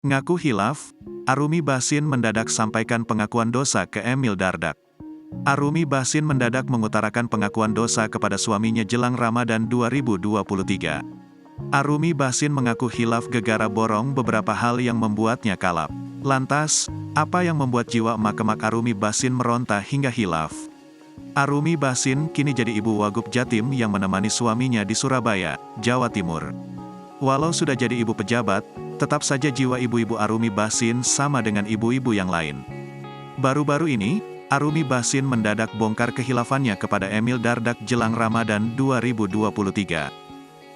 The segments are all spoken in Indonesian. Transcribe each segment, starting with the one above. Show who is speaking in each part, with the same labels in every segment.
Speaker 1: Ngaku hilaf, Arumi Bachsin mendadak sampaikan pengakuan dosa ke Emil Dardak. Arumi Bachsin mendadak mengutarakan pengakuan dosa kepada suaminya jelang Ramadan 2023. Arumi Bachsin mengaku hilaf gegara borong beberapa hal yang membuatnya kalap. Lantas, apa yang membuat jiwa emak-emak Arumi Bachsin meronta hingga hilaf? Arumi Bachsin kini jadi ibu Wagub Jatim yang menemani suaminya di Surabaya, Jawa Timur. Walau sudah jadi ibu pejabat, tetap saja jiwa ibu-ibu Arumi Bachsin sama dengan ibu-ibu yang lain. Baru-baru ini, Arumi Bachsin mendadak bongkar kehilafannya kepada Emil Dardak jelang Ramadan 2023.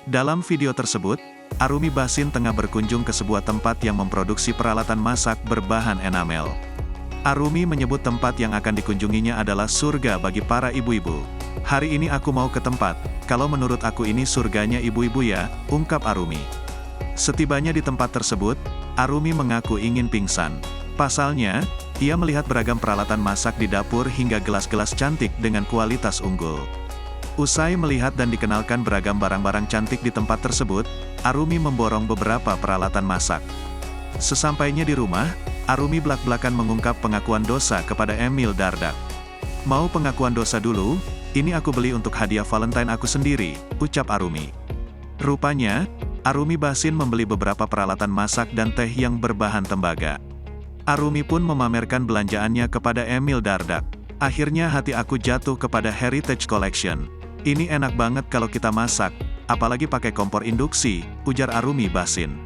Speaker 1: Dalam video tersebut, Arumi Bachsin tengah berkunjung ke sebuah tempat yang memproduksi peralatan masak berbahan enamel. Arumi menyebut tempat yang akan dikunjunginya adalah surga bagi para ibu-ibu. "Hari ini aku mau ke tempat, kalau menurut aku ini surganya ibu-ibu ya," ungkap Arumi. Setibanya di tempat tersebut, Arumi mengaku ingin pingsan. Pasalnya, ia melihat beragam peralatan masak di dapur hingga gelas-gelas cantik dengan kualitas unggul. Usai melihat dan dikenalkan beragam barang-barang cantik di tempat tersebut, Arumi memborong beberapa peralatan masak. Sesampainya di rumah, Arumi belak-belakan mengungkap pengakuan dosa kepada Emil Dardak. "Mau pengakuan dosa dulu? Ini aku beli untuk hadiah Valentine aku sendiri," ucap Arumi. Rupanya, Arumi Bachsin membeli beberapa peralatan masak dan teh yang berbahan tembaga. Arumi pun memamerkan belanjaannya kepada Emil Dardak. "Akhirnya hati aku jatuh kepada Heritage Collection. Ini enak banget kalau kita masak, apalagi pakai kompor induksi," ujar Arumi Bachsin.